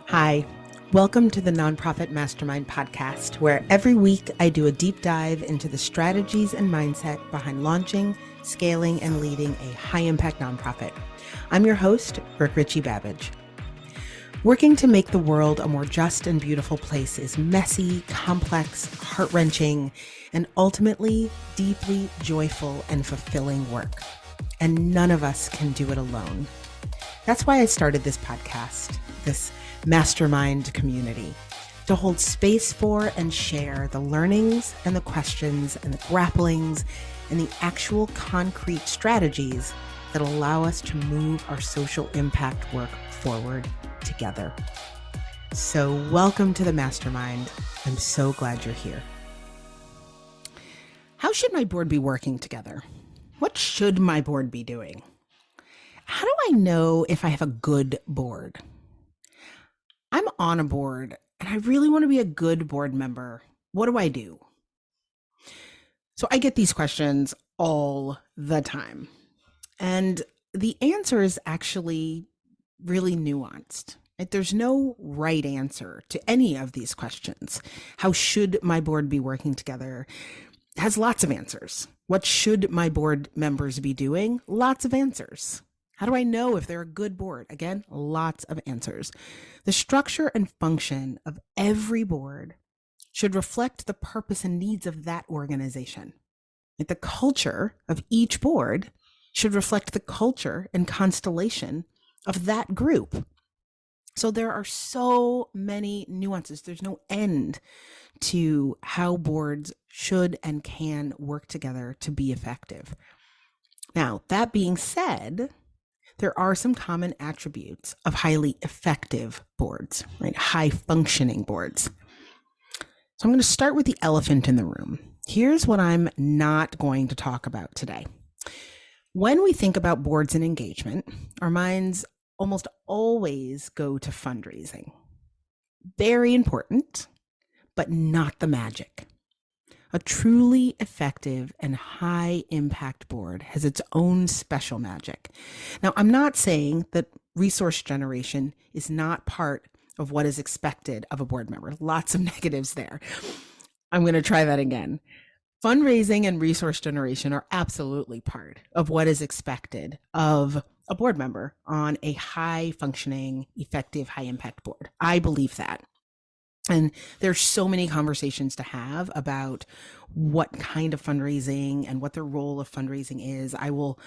Hi, welcome to the Nonprofit Mastermind Podcast, where every week I do a deep dive into the strategies and mindset behind launching, scaling, and leading a high-impact nonprofit. I'm your host, Brooke Richie-Babbage. Working to make the world a more just and beautiful place is messy, complex, heart-wrenching, and ultimately deeply joyful and fulfilling work. And none of us can do it alone. That's why I started this podcast, this Mastermind community, to hold space for and share the learnings and the questions and the grapplings and the actual concrete strategies that allow us to move our social impact work forward together. So welcome to the Mastermind. I'm so glad you're here. How should my board be working together? What should my board be doing? How do I know if I have a good board? I'm on a board and I really want to be a good board member. What do I do? So I get these questions all the time. And the answer is actually really nuanced. There's no right answer to any of these questions. How should my board be working together? It has lots of answers. What should my board members be doing? Lots of answers. How do I know if they're a good board? Again, lots of answers. The structure and function of every board should reflect the purpose and needs of that organization. The culture of each board should reflect the culture and constellation of that group. So there are so many nuances. There's no end to how boards should and can work together to be effective. Now, that being said, there are some common attributes of highly effective boards, right? High functioning boards. So I'm going to start with the elephant in the room. Here's what I'm not going to talk about today. When we think about boards and engagement, our minds almost always go to fundraising. Very important, but not the magic. A truly effective and high impact board has its own special magic. Now, I'm not saying that resource generation is not part of what is expected of a board member. Lots of negatives there. I'm going to try that again. Fundraising and resource generation are absolutely part of what is expected of a board member on a high functioning, effective, high impact board. I believe that. And there's so many conversations to have about what kind of fundraising and what the role of fundraising is. I will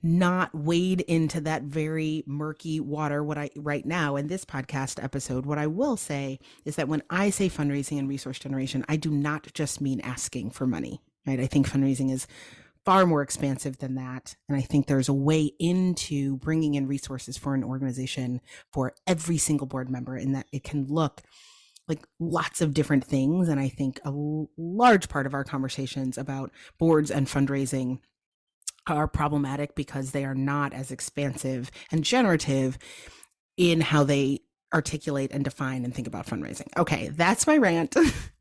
not wade into that very murky water right now in this podcast episode. What I will say is that when I say fundraising and resource generation, I do not just mean asking for money, right? I think fundraising is far more expansive than that. And I think there's a way into bringing in resources for an organization for every single board member, and that it can look like lots of different things. And I think a large part of our conversations about boards and fundraising are problematic because they are not as expansive and generative in how they articulate and define and think about fundraising. Okay, that's my rant.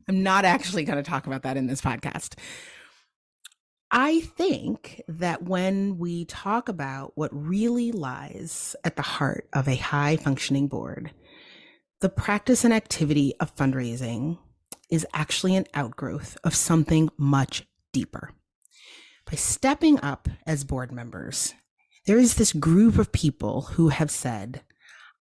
I'm not actually going to talk about that in this podcast. I think that when we talk about what really lies at the heart of a high functioning board, the practice and activity of fundraising is actually an outgrowth of something much deeper. By stepping up as board members, there is this group of people who have said,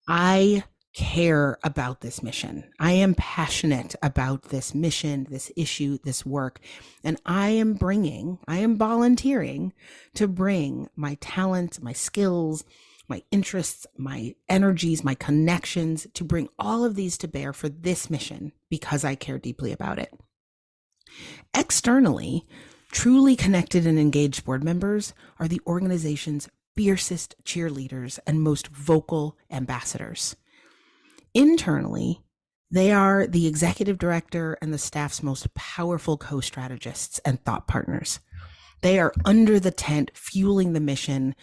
I care about this mission. I am passionate about this mission, this issue, this work, and I am volunteering to bring my talents, my skills, my interests, my energies, my connections, to bring all of these to bear for this mission because I care deeply about it. Externally, truly connected and engaged board members are the organization's fiercest cheerleaders and most vocal ambassadors. Internally, they are the executive director and the staff's most powerful co-strategists and thought partners. They are under the tent, fueling the mission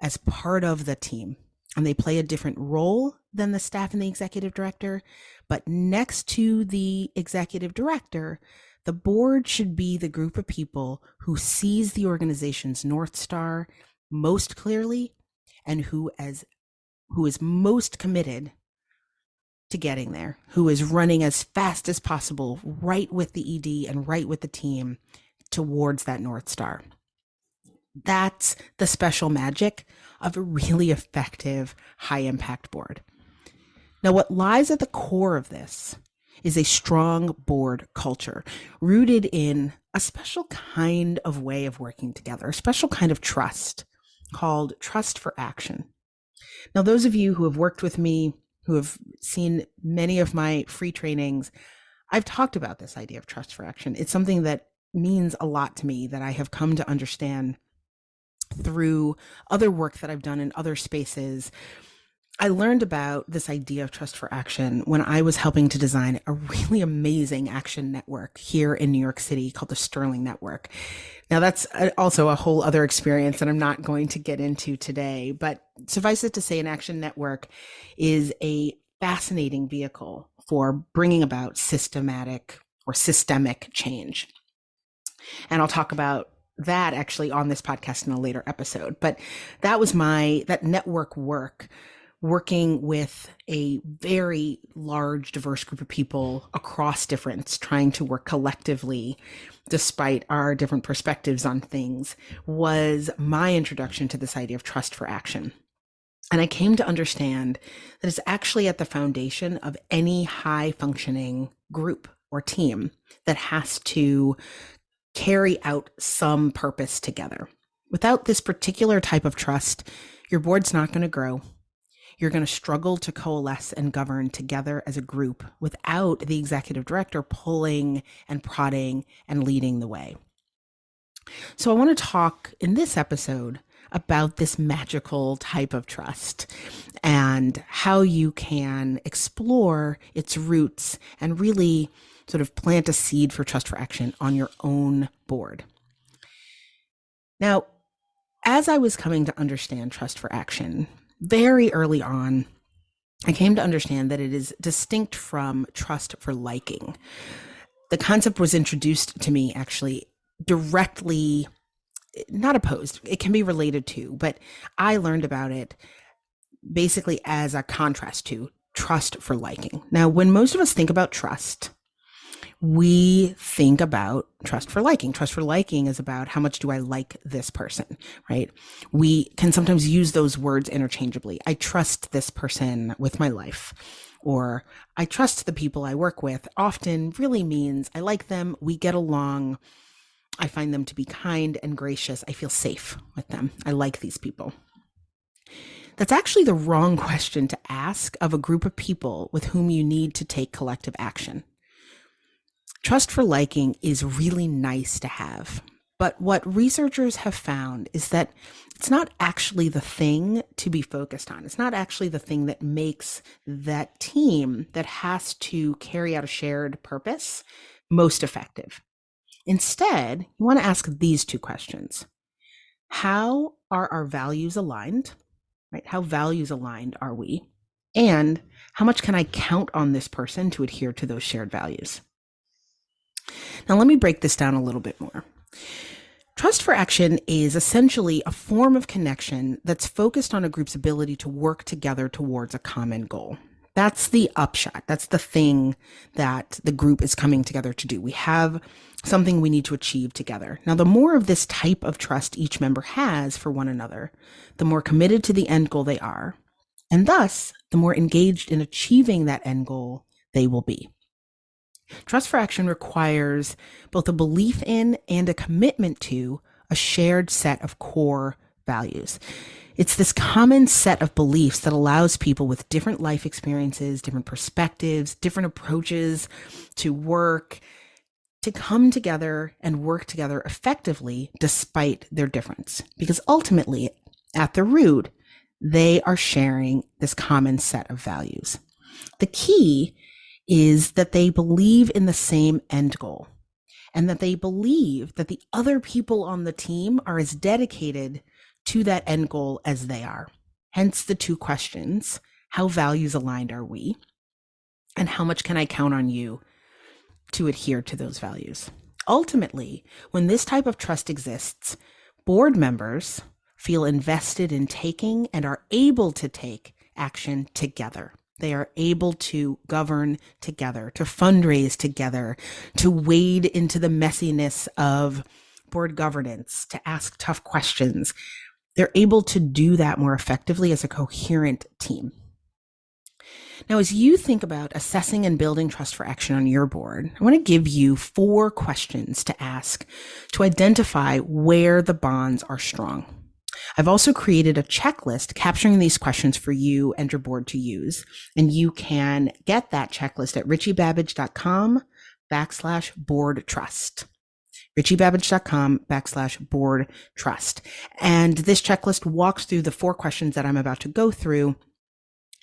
as part of the team. And they play a different role than the staff and the executive director. But next to the executive director, the board should be the group of people who sees the organization's North Star most clearly and who is most committed to getting there, who is running as fast as possible, right with the ED and right with the team towards that North Star. That's the special magic of a really effective, high impact board. Now, what lies at the core of this is a strong board culture rooted in a special kind of way of working together, a special kind of trust called trust for action. Now, those of you who have worked with me, who have seen many of my free trainings, I've talked about this idea of trust for action. It's something that means a lot to me, that I have come to understand through other work that I've done in other spaces. I learned about this idea of trust for action when I was helping to design a really amazing action network here in New York City called the Sterling Network. Now, that's also a whole other experience that I'm not going to get into today, but suffice it to say, an action network is a fascinating vehicle for bringing about systematic or systemic change. And I'll talk about that actually on this podcast in a later episode. But that was that network work, working with a very large, diverse group of people across difference, trying to work collectively despite our different perspectives on things, was my introduction to this idea of trust for action. And I came to understand that it's actually at the foundation of any high functioning group or team that has to carry out some purpose together. Without this particular type of trust, your board's not going to grow. You're going to struggle to coalesce and govern together as a group without the executive director pulling and prodding and leading the way. So I want to talk in this episode about this magical type of trust and how you can explore its roots and really sort of plant a seed for trust for action on your own board. Now, as I was coming to understand trust for action, very early on, I came to understand that it is distinct from trust for liking. The concept was introduced to me actually directly, not opposed, it can be related to, but I learned about it basically as a contrast to trust for liking. Now, when most of us think about trust, we think about trust for liking. Trust for liking is about how much do I like this person, right? We can sometimes use those words interchangeably. I trust this person with my life, or I trust the people I work with often really means I like them, we get along, I find them to be kind and gracious, I feel safe with them, I like these people. That's actually the wrong question to ask of a group of people with whom you need to take collective action. Trust for liking is really nice to have, but what researchers have found is that it's not actually the thing to be focused on. It's not actually the thing that makes that team that has to carry out a shared purpose most effective. Instead, you want to ask these two questions. How are our values aligned? Right? How values aligned are we? And how much can I count on this person to adhere to those shared values? Now, let me break this down a little bit more. Trust for action is essentially a form of connection that's focused on a group's ability to work together towards a common goal. That's the upshot. That's the thing that the group is coming together to do. We have something we need to achieve together. Now, the more of this type of trust each member has for one another, the more committed to the end goal they are, and thus the more engaged in achieving that end goal they will be. Trust for action requires both a belief in and a commitment to a shared set of core values. It's this common set of beliefs that allows people with different life experiences, different perspectives, different approaches to work to come together and work together effectively despite their difference. Because ultimately, at the root, they are sharing this common set of values. The key is that they believe in the same end goal and that they believe that the other people on the team are as dedicated to that end goal as they are. Hence the two questions: how values aligned are we? And how much can I count on you to adhere to those values? Ultimately, when this type of trust exists, board members feel invested in taking and are able to take action together. They are able to govern together, to fundraise together, to wade into the messiness of board governance, to ask tough questions. They're able to do that more effectively as a coherent team. Now, as you think about assessing and building trust for action on your board, I want to give you 4 questions to ask to identify where the bonds are strong. I've also created a checklist capturing these questions for you and your board to use. And you can get that checklist at richiebabbage.com/board trust. richiebabbage.com/board trust. And this checklist walks through the 4 questions that I'm about to go through,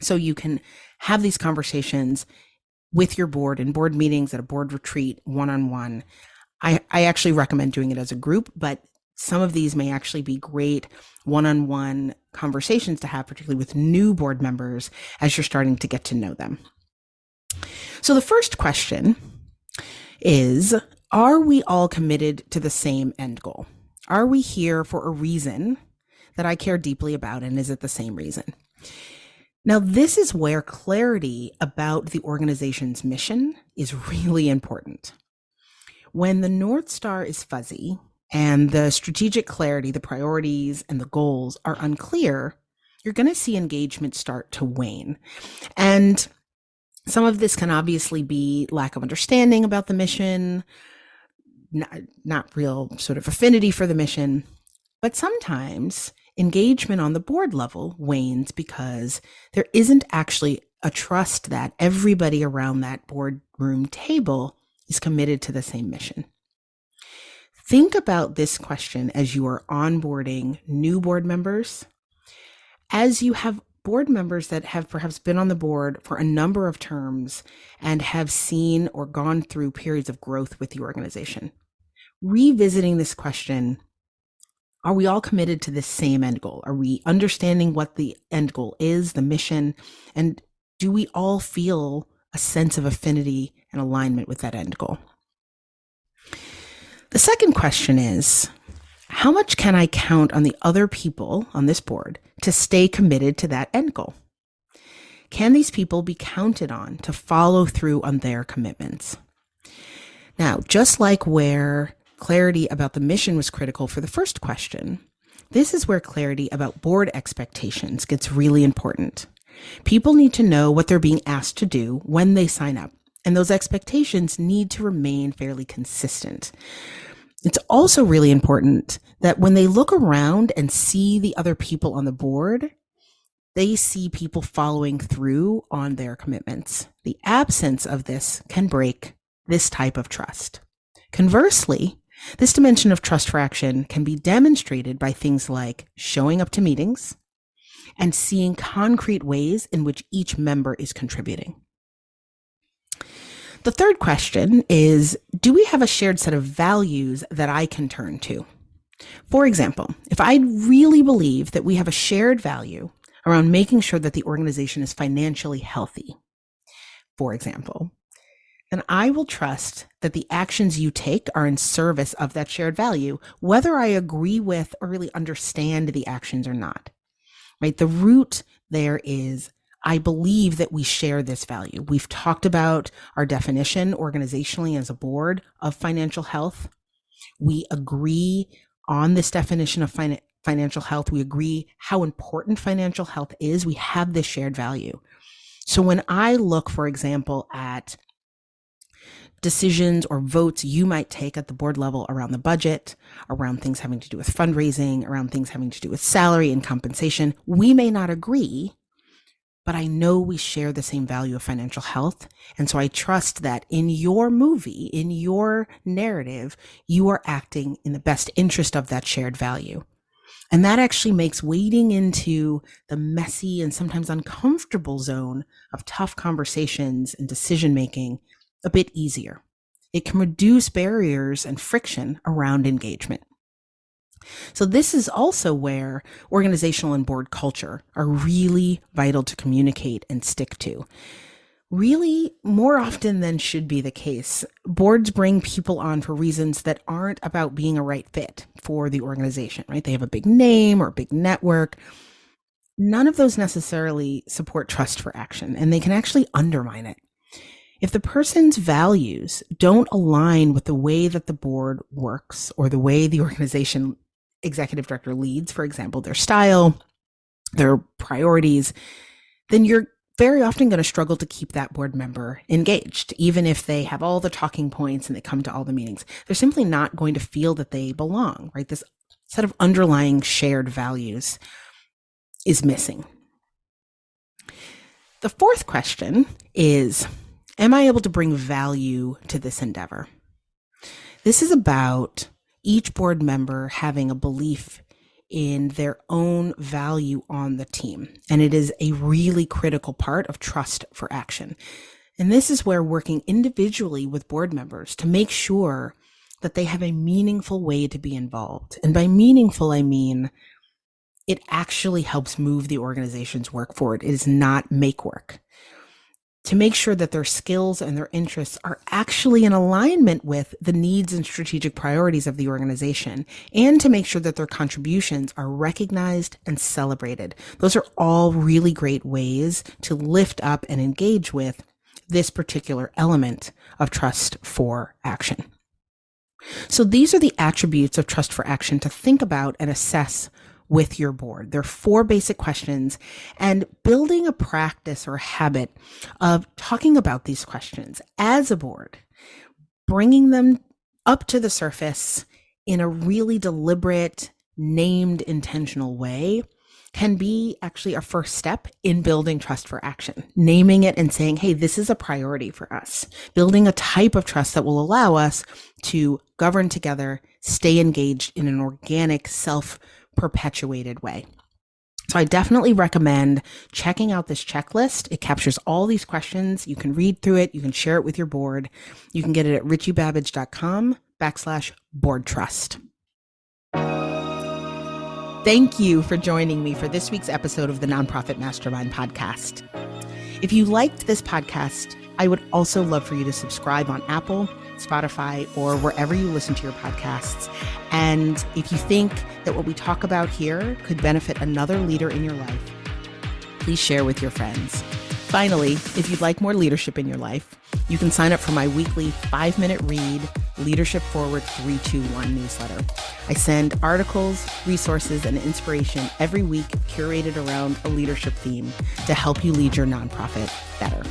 so you can have these conversations with your board in board meetings, at a board retreat, one-on-one. I actually recommend doing it as a group, but some of these may actually be great one-on-one conversations to have, particularly with new board members as you're starting to get to know them. So the first question is, are we all committed to the same end goal? Are we here for a reason that I care deeply about, and is it the same reason? Now, this is where clarity about the organization's mission is really important. When the North Star is fuzzy and the strategic clarity, the priorities, and the goals are unclear, you're going to see engagement start to wane. And some of this can obviously be lack of understanding about the mission, not real sort of affinity for the mission, but sometimes engagement on the board level wanes because there isn't actually a trust that everybody around that boardroom table is committed to the same mission. Think about this question as you are onboarding new board members, as you have board members that have perhaps been on the board for a number of terms and have seen or gone through periods of growth with the organization. Revisiting this question, are we all committed to the same end goal? Are we understanding what the end goal is, the mission? And do we all feel a sense of affinity and alignment with that end goal? The second question is, how much can I count on the other people on this board to stay committed to that end goal? Can these people be counted on to follow through on their commitments? Now, just like where clarity about the mission was critical for the first question, this is where clarity about board expectations gets really important. People need to know what they're being asked to do when they sign up, and those expectations need to remain fairly consistent. It's also really important that when they look around and see the other people on the board, they see people following through on their commitments. The absence of this can break this type of trust. Conversely, this dimension of trust for action can be demonstrated by things like showing up to meetings and seeing concrete ways in which each member is contributing. The third question is, do we have a shared set of values that I can turn to? For example, if I really believe that we have a shared value around making sure that the organization is financially healthy, for example, then I will trust that the actions you take are in service of that shared value, whether I agree with or really understand the actions or not, right? The root there is, I believe that we share this value. We've talked about our definition organizationally as a board of financial health. We agree on this definition of financial health. We agree how important financial health is. We have this shared value. So when I look, for example, at decisions or votes you might take at the board level around the budget, around things having to do with fundraising, around things having to do with salary and compensation, we may not agree, but I know we share the same value of financial health. And so I trust that in your movie, in your narrative, you are acting in the best interest of that shared value. And that actually makes wading into the messy and sometimes uncomfortable zone of tough conversations and decision-making a bit easier. It can reduce barriers and friction around engagement. So this is also where organizational and board culture are really vital to communicate and stick to. Really, more often than should be the case, boards bring people on for reasons that aren't about being a right fit for the organization, right? They have a big name or a big network, none of those necessarily support trust for action, and they can actually undermine it. If the person's values don't align with the way that the board works or the way the organization executive director leads, for example, their style, their priorities, then you're very often going to struggle to keep that board member engaged. Even if they have all the talking points and they come to all the meetings, they're simply not going to feel that they belong, right? This set of underlying shared values is missing. The fourth question is, am I able to bring value to this endeavor? This is about each board member having a belief in their own value on the team. And it is a really critical part of trust for action. And this is where working individually with board members to make sure that they have a meaningful way to be involved. And by meaningful, I mean it actually helps move the organization's work forward. It is not make work. To make sure that their skills and their interests are actually in alignment with the needs and strategic priorities of the organization, and to make sure that their contributions are recognized and celebrated. Those are all really great ways to lift up and engage with this particular element of trust for action. So these are the attributes of trust for action to think about and assess with your board. There are 4 basic questions, and building a practice or habit of talking about these questions as a board, bringing them up to the surface in a really deliberate, named, intentional way can be actually a first step in building trust for action. Naming it and saying, hey, this is a priority for us. Building a type of trust that will allow us to govern together, stay engaged in an organic, self-perpetuated way. So I definitely recommend checking out this checklist. It captures all these questions. You can read through it. You can share it with your board. You can get it at richiebabbage.com/board trust. Thank you for joining me for this week's episode of the Nonprofit Mastermind Podcast. If you liked this podcast, I would also love for you to subscribe on Apple, Spotify, or wherever you listen to your podcasts. And if you think that what we talk about here could benefit another leader in your life, please share with your friends. Finally, if you'd like more leadership in your life, you can sign up for my weekly 5-minute read Leadership Forward 321 newsletter. I send articles, resources, and inspiration every week curated around a leadership theme to help you lead your nonprofit better.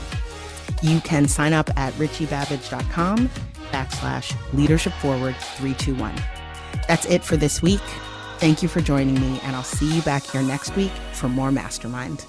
You can sign up at richiebabbage.com/leadership forward 321. That's it for this week. Thank you for joining me, and I'll see you back here next week for more Mastermind.